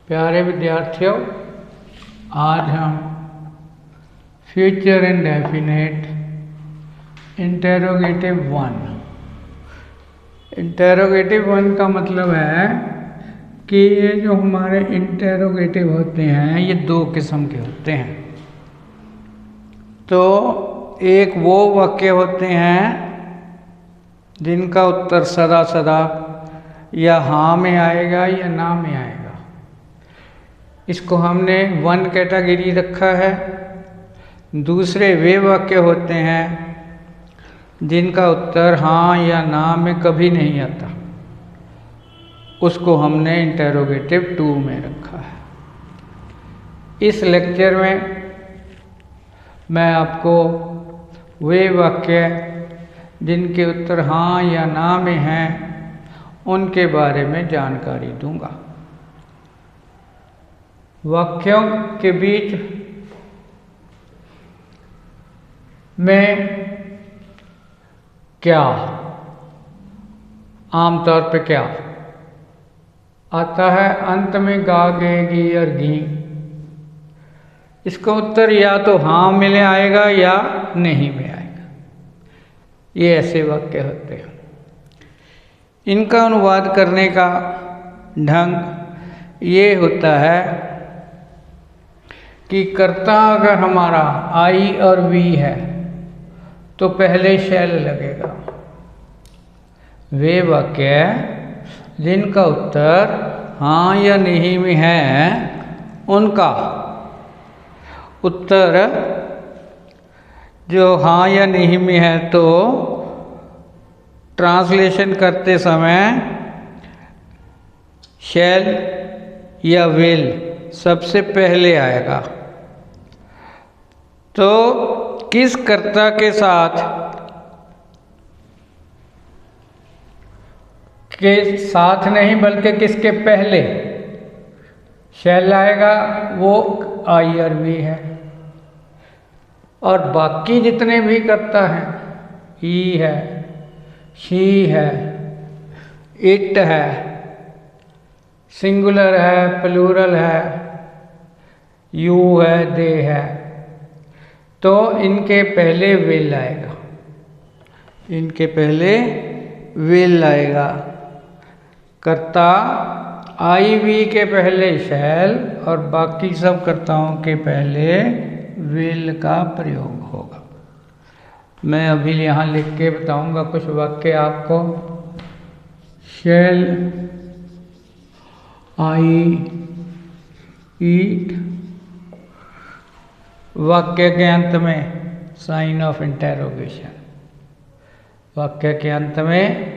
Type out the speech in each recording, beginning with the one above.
प्यारे विद्यार्थियों, आज हम फ्यूचर इंडेफिनेट इंटेरोगेटिव वन का मतलब है कि ये जो हमारे इंटेरोगेटिव होते हैं ये दो किस्म के होते हैं। तो एक वो वाक्य होते हैं जिनका उत्तर सदा सदा या हाँ में आएगा या ना में आएगा। इसको हमने वन कैटेगरी रखा है। दूसरे वे वाक्य होते हैं जिनका उत्तर हाँ या ना में कभी नहीं आता, उसको हमने इंटेरोगेटिव 2 में रखा है। इस लेक्चर में मैं आपको वे वाक्य जिनके उत्तर हाँ या ना में हैं उनके बारे में जानकारी दूंगा। वाक्यों के बीच में क्या, आमतौर पे क्या आता है? अंत में गा गे गी और घी। इसका उत्तर या तो हाँ में आएगा या नहीं में आएगा। ये ऐसे वाक्य होते हैं। इनका अनुवाद करने का ढंग ये होता है कि कर्ता अगर हमारा आई और वी है तो पहले शैल लगेगा। वे वाक्य जिनका उत्तर हाँ या नहीं में है उनका उत्तर जो हाँ या नहीं में है तो ट्रांसलेशन करते समय शैल या विल सबसे पहले आएगा। तो किस कर्ता के साथ नहीं बल्कि किसके पहले शैल आएगा, वो आई और वी है। और बाकी जितने भी कर्ता हैं, ही है, शी है, इट है, सिंगुलर है, प्लूरल है, यू है, दे है, तो इनके पहले विल आएगा। इनके पहले विल आएगा। कर्ता आई वी के पहले शैल और बाकी सब कर्ताओं के पहले विल का प्रयोग होगा। मैं अभी यहाँ लिख के बताऊंगा कुछ वाक्य आपको। शैल आई ईट, वाक्य के अंत में साइन ऑफ इंटेरोगेशन। वाक्य के अंत में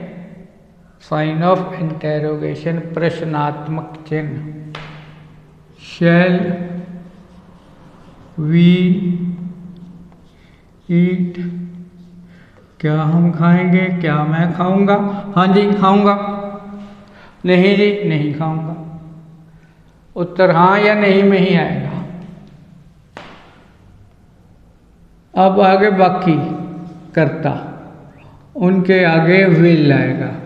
साइन ऑफ इंटेरोगेशन, प्रश्नात्मक चिन्ह। शैल वी ईट, क्या हम खाएंगे? क्या मैं खाऊंगा? हाँ जी खाऊंगा। नहीं जी नहीं खाऊंगा। उत्तर हाँ या नहीं में ही आएगा। अब आगे बाकी कर्ता, उनके आगे विल आएगा।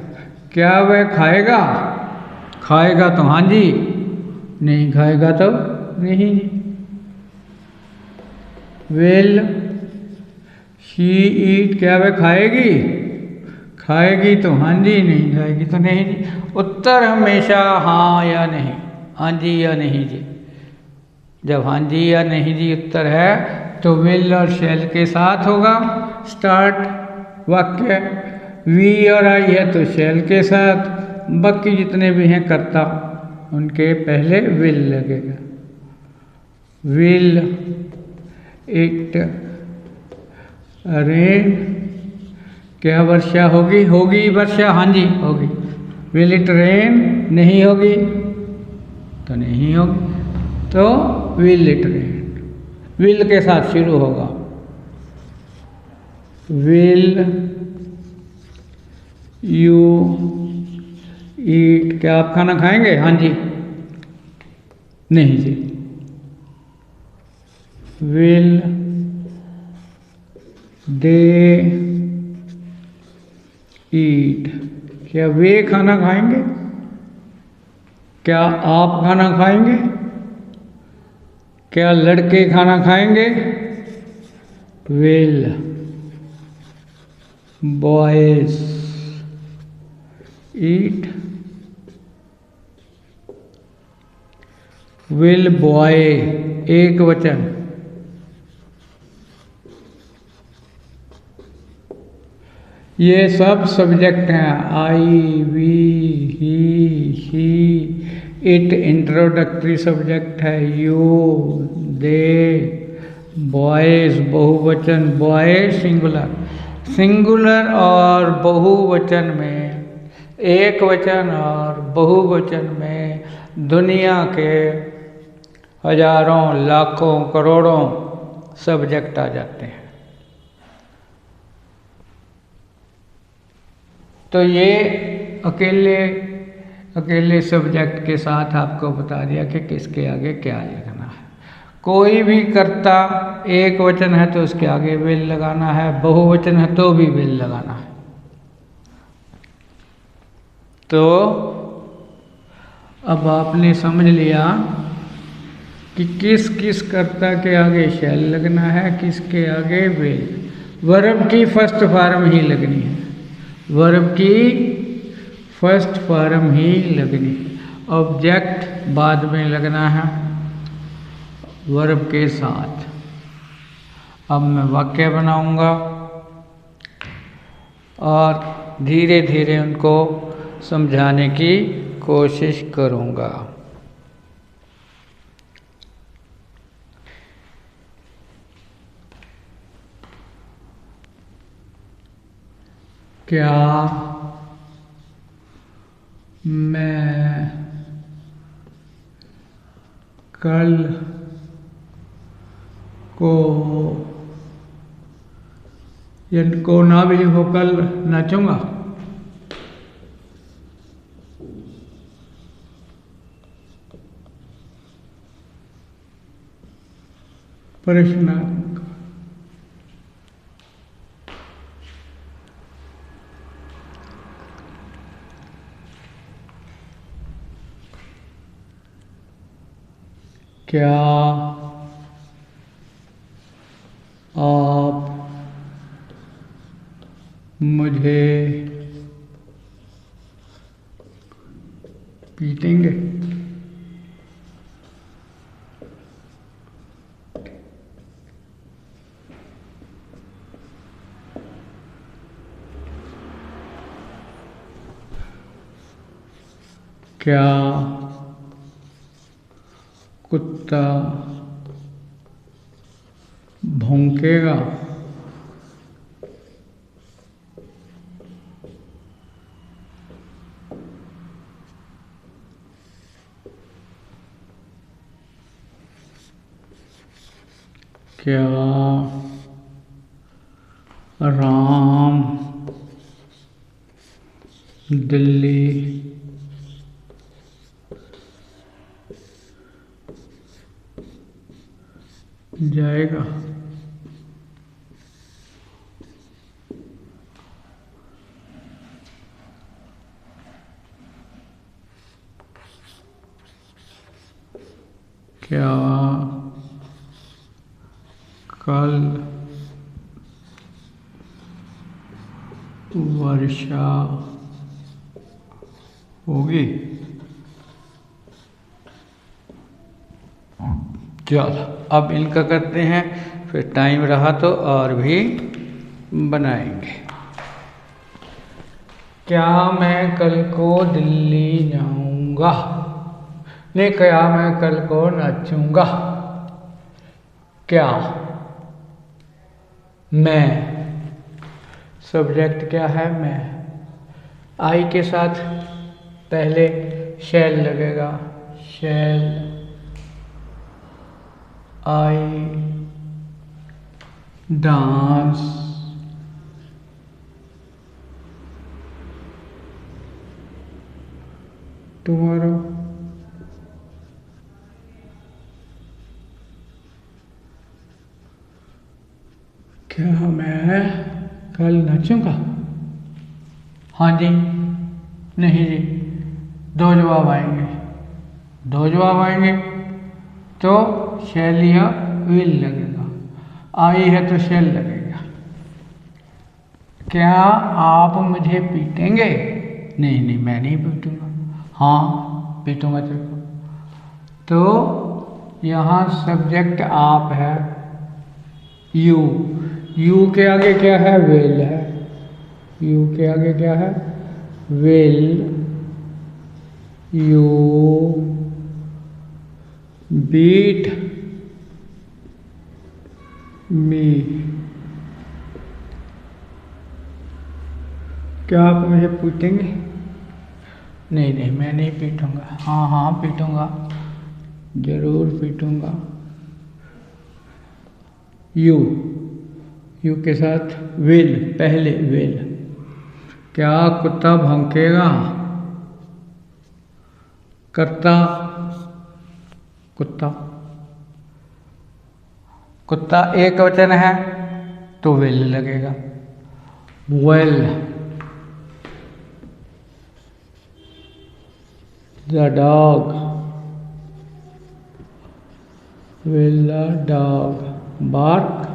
क्या वह खाएगा? खाएगा तो हाँ जी, नहीं खाएगा तो नहीं जी। विल शी ईट, क्या वह खाएगी? खाएगी तो हाँ जी, नहीं खाएगी तो नहीं जी। उत्तर हमेशा हाँ या नहीं, हाँ जी या नहीं जी। जब हाँ जी या नहीं जी उत्तर है तो विल और शैल के साथ होगा स्टार्ट वाक्य। वी और आई है तो शैल के साथ। बाकी जितने भी हैं कर्ता उनके पहले विल लगेगा। विल इट रेन, क्या वर्षा होगी? होगी वर्षा, हाँ जी होगी। विल इट रेन, नहीं होगी तो नहीं होगी, तो विल इट रेन। विल के साथ शुरू होगा। विल यू ईट, क्या आप खाना खाएंगे? हाँ जी, नहीं जी। विल दे ईट, क्या वे खाना खाएंगे? क्या आप खाना खाएंगे? क्या लड़के खाना खाएंगे? Will boys eat? Will boy एक वचन, ये सब सब्जेक्ट हैं। I, we, he, it introductory subject है। यू, दे, बॉयज बहुवचन, बॉय सिंगुलर। सिंगुलर और बहुवचन में, एक वचन और बहुवचन में दुनिया के हजारों, लाखों, करोड़ों सब्जेक्ट आ जाते हैं। तो ये अकेले सब्जेक्ट के साथ आपको बता दिया कि किसके आगे क्या लिखना है। कोई भी कर्ता एक वचन है तो उसके आगे विल लगाना है, बहुवचन है तो भी विल लगाना है। तो अब आपने समझ लिया कि किस किस कर्ता के आगे शैल लगना है, किसके आगे विल। वर्ब की फर्स्ट फॉर्म ही लगनी है, वर्ब की फर्स्ट फॉर्म ही लगनी है। ऑब्जेक्ट बाद में लगना है वर्ब के साथ। अब मैं वाक्य बनाऊंगा और धीरे धीरे उनको समझाने की कोशिश करूंगा। क्या मैं कल को, को ना भी लिखो, कल नाचूंगा? प्रश्नात्मक। क्या आप मुझे पीटेंगे? क्या कुत्ता भौंकेगा? क्या राम दिल्ली जाएगा? क्या कल वर्षा होगी? चलो अब इनका करते हैं, फिर टाइम रहा तो और भी बनाएंगे। क्या मैं कल को दिल्ली जाऊंगा? नहीं, क्या मैं कल को नाचूंगा? क्या मैं, सब्जेक्ट क्या है? मैं। आई के साथ पहले शैल लगेगा, शैल आई डांस टुमारो। क्या मैं कल नाचूंगा? हाँ जी, नहीं जी, दो जवाब आएंगे। दो जवाब आएंगे, तो शैल या विल लगेगा। आई है तो शैल लगेगा। क्या आप मुझे पीटेंगे? नहीं नहीं, मैं नहीं पीटूंगा। हाँ, पीटूंगा तेरे को। तो यहाँ सब्जेक्ट आप है, यू। यू के आगे क्या है? विल है। यू के आगे क्या है? Will you beat me? क्या आप मुझे पीटेंगे? नहीं नहीं, मैं नहीं पीटूंगा। हाँ हाँ, पीटूंगा, जरूर पीटूंगा। यू, यू के साथ विल, पहले विल। क्या कुत्ता भौंकेगा? करता, कुत्ता। कुत्ता एक वचन है तो विल लगेगा। Well, the dog, will the dog bark?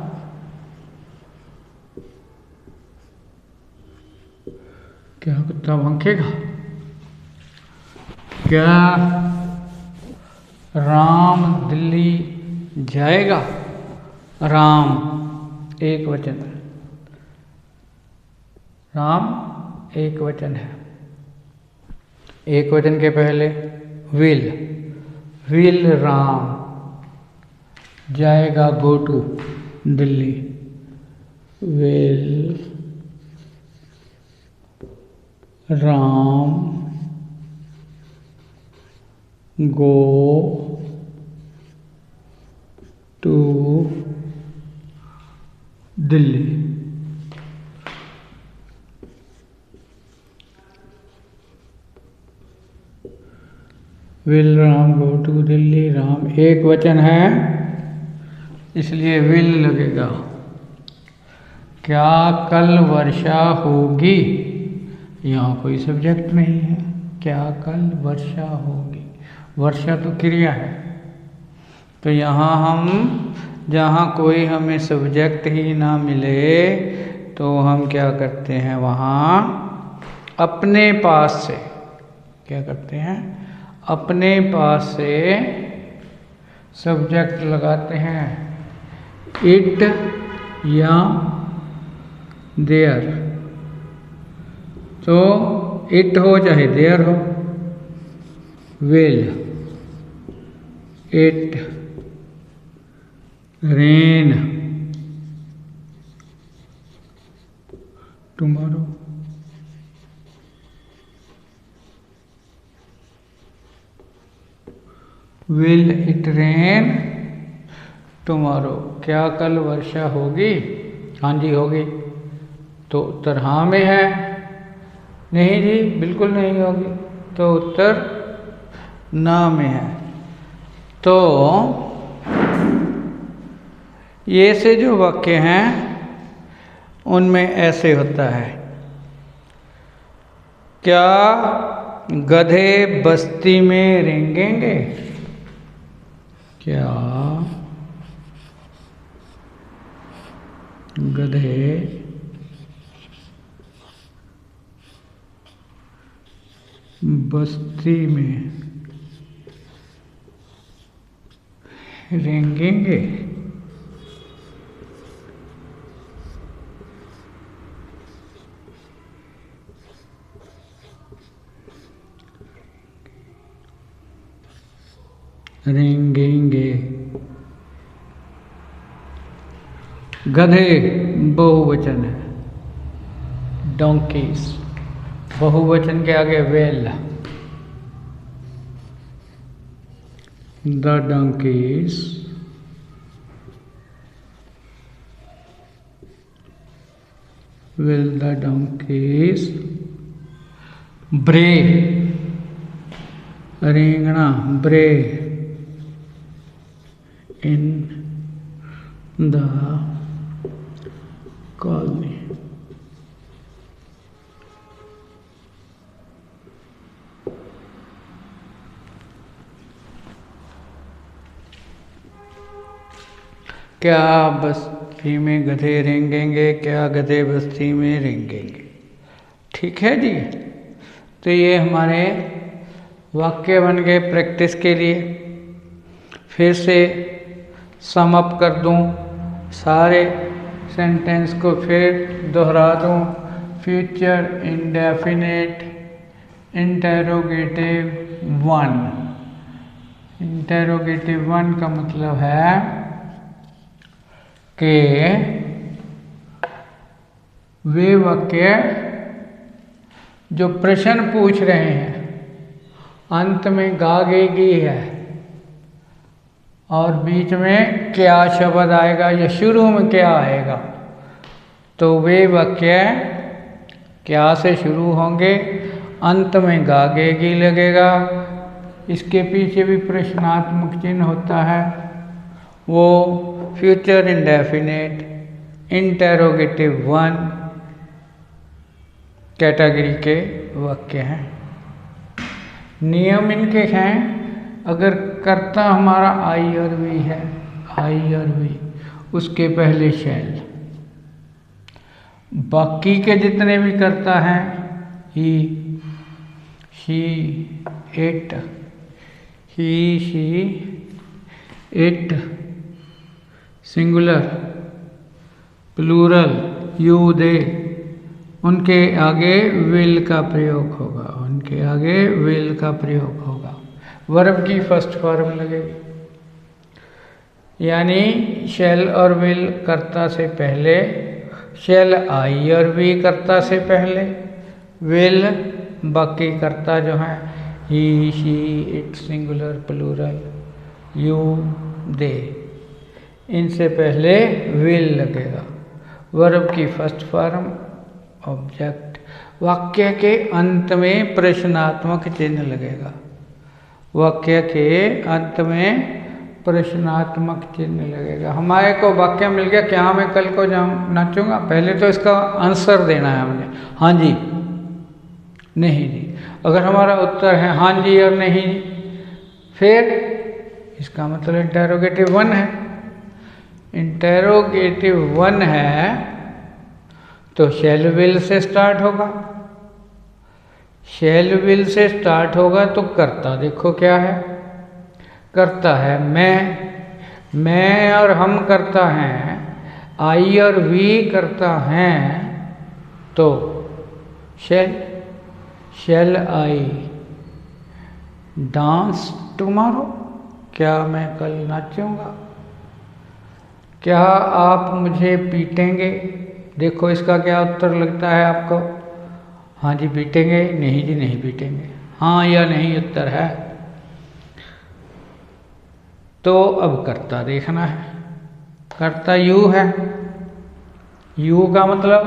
क्या कुत्ता भौंकेगा? क्या राम दिल्ली जाएगा? राम एक वचन, राम एक वचन है। एक वचन के पहले विल, विल राम जाएगा, go to Delhi, will Ram go to Delhi. Will Ram go to Delhi, Ram एक वचन है इसलिए विल लगेगा। क्या कल वर्षा होगी? यहाँ कोई सब्जेक्ट नहीं है। क्या कल वर्षा होगी? वर्षा तो क्रिया है, तो यहाँ हम जहाँ कोई हमें सब्जेक्ट ही ना मिले तो हम क्या करते हैं, वहाँ अपने पास से क्या करते हैं, अपने पास से सब्जेक्ट लगाते हैं। इट या देयर, तो इट हो चाहे देयर हो। Will it rain tomorrow? Will it rain tomorrow? क्या कल वर्षा होगी? हाँ जी होगी। तो उत्तर हाँ में है। नहीं जी, बिल्कुल नहीं होगी, तो उत्तर ना में है। तो ये से जो वाक्य हैं उनमें ऐसे होता है, क्या गधे बस्ती में रेंगेंगे? क्या गधे बस्ती में रेंगेंगे? रेंगेंगे। गधे बहुवचन है, डोंकीज बहुवचन के आगे well, the donkey's will the donkeys bray? रेंगना, ब्रे in the colony? क्या बस्ती में गधे रेंगेंगे, क्या गधे बस्ती में रेंगेंगे। ठीक है जी। तो ये हमारे वाक्य बन गए प्रैक्टिस के लिए। फिर से सम अप कर दूं सारे सेंटेंस को, फिर दोहरा दूं। Future indefinite interrogative one. Interrogative one का मतलब है कि वे वाक्य जो प्रश्न पूछ रहे हैं अंत में गागेगी है और बीच में क्या शब्द आएगा या शुरू में क्या आएगा, तो वे वाक्य क्या से शुरू होंगे, अंत में गागेगी लगेगा। इसके पीछे भी प्रश्नात्मक चिन्ह होता है, वो future indefinite interrogative one category के वाक्य हैं। नियम इनके हैं, अगर कर्ता हमारा आई और वी है, आई और वी, उसके पहले शैल। बाकी के जितने भी कर्ता हैं, he, she, it, he, she, it, singular, plural, you, they, उनके आगे विल का प्रयोग होगा, उनके आगे विल का प्रयोग होगा। वर्ब की फर्स्ट फॉर्म लगेगी, यानी शैल और विल कर्ता से पहले, शैल आई और वी कर्ता से पहले, विल बाकी कर्ता जो हैं he, she, it, singular, plural, you, they, इनसे पहले विल लगेगा। वर्ब की फर्स्ट फॉर्म ऑब्जेक्ट। वाक्य के अंत में प्रश्नात्मक चिन्ह लगेगा, वाक्य के अंत में प्रश्नात्मक चिन्ह लगेगा। हमारे को वाक्य मिल गया, क्या मैं कल को जाऊँ नाचूंगा, पहले तो इसका आंसर देना है हमने, हाँ जी, नहीं जी। अगर हमारा उत्तर है हाँ जी और नहीं जी, फिर इसका मतलब इंटेरोगेटिव वन है। इंटेरोगेटिव वन है तो शैल विल से स्टार्ट होगा, शैल विल से स्टार्ट होगा तो कर्ता देखो क्या है, कर्ता है मैं और हम करता हैं, आई और वी करता हैं, तो शैल आई डांस टुमारो, क्या मैं कल नाचूंगा। क्या आप मुझे पीटेंगे, देखो इसका क्या उत्तर लगता है आपको, हाँ जी पीटेंगे, नहीं जी नहीं पीटेंगे, हाँ या नहीं उत्तर है। तो अब कर्ता देखना है, कर्ता यू है, यू का मतलब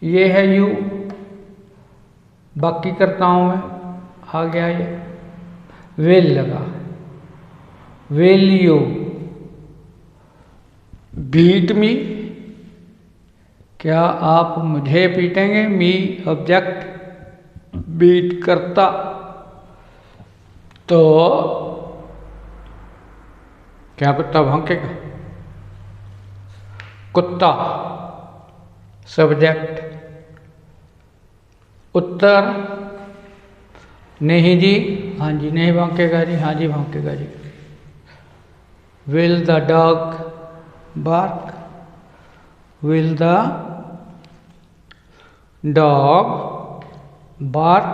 ये है यू, बाकी कर्ताओं में आ गया ये, विल लगा, विल यू बीट मी, क्या आप मुझे पीटेंगे, मी ऑब्जेक्ट, बीट करता, तो क्या कुत्ता भौंकेगा, कुत्ता सब्जेक्ट, उत्तर नहीं जी, हाँ जी नहीं भौंकेगा जी, हाँ जी भौंकेगा जी। Will the dog bark, will the dog bark,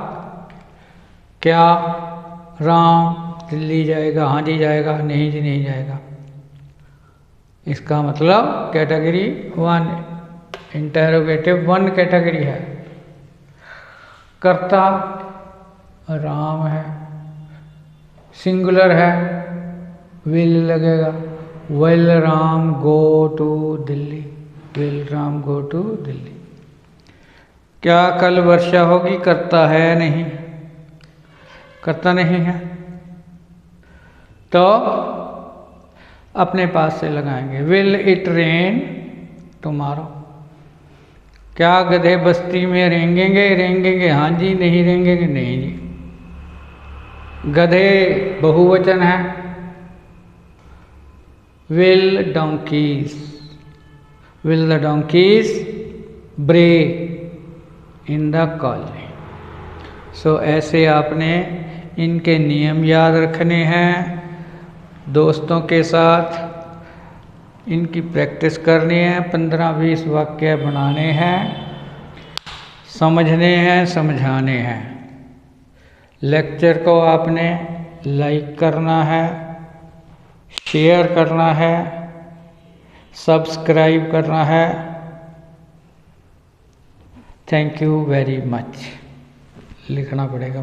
क्या राम दिल्ली जाएगा, हाँ जी जाएगा, नहीं जी नहीं जाएगा। इसका मतलब category one, interrogative one category है। कर्ता राम है, सिंगुलर है, विल लगेगा, will Ram go to Delhi, will Ram go to Delhi. क्या कल वर्षा होगी, करता है नहीं, करता नहीं है, तो अपने पास से लगाएंगे, विल इट रेन टुमारो, क्या गधे बस्ती में रेंगेंगे, रेंगेंगे हाँ जी, नहीं रेंगेंगे नहीं जी। गधे बहुवचन है Will the donkeys bray in the college? सो ऐसे आपने इनके नियम याद रखने हैं, दोस्तों के साथ इनकी प्रैक्टिस करनी है, 15-20 वाक्य बनाने हैं, समझने हैं, समझाने हैं। लेक्चर को आपने लाइक करना है, शेयर करना है, सब्सक्राइब करना है। Thank you very much. लिखना पड़ेगा।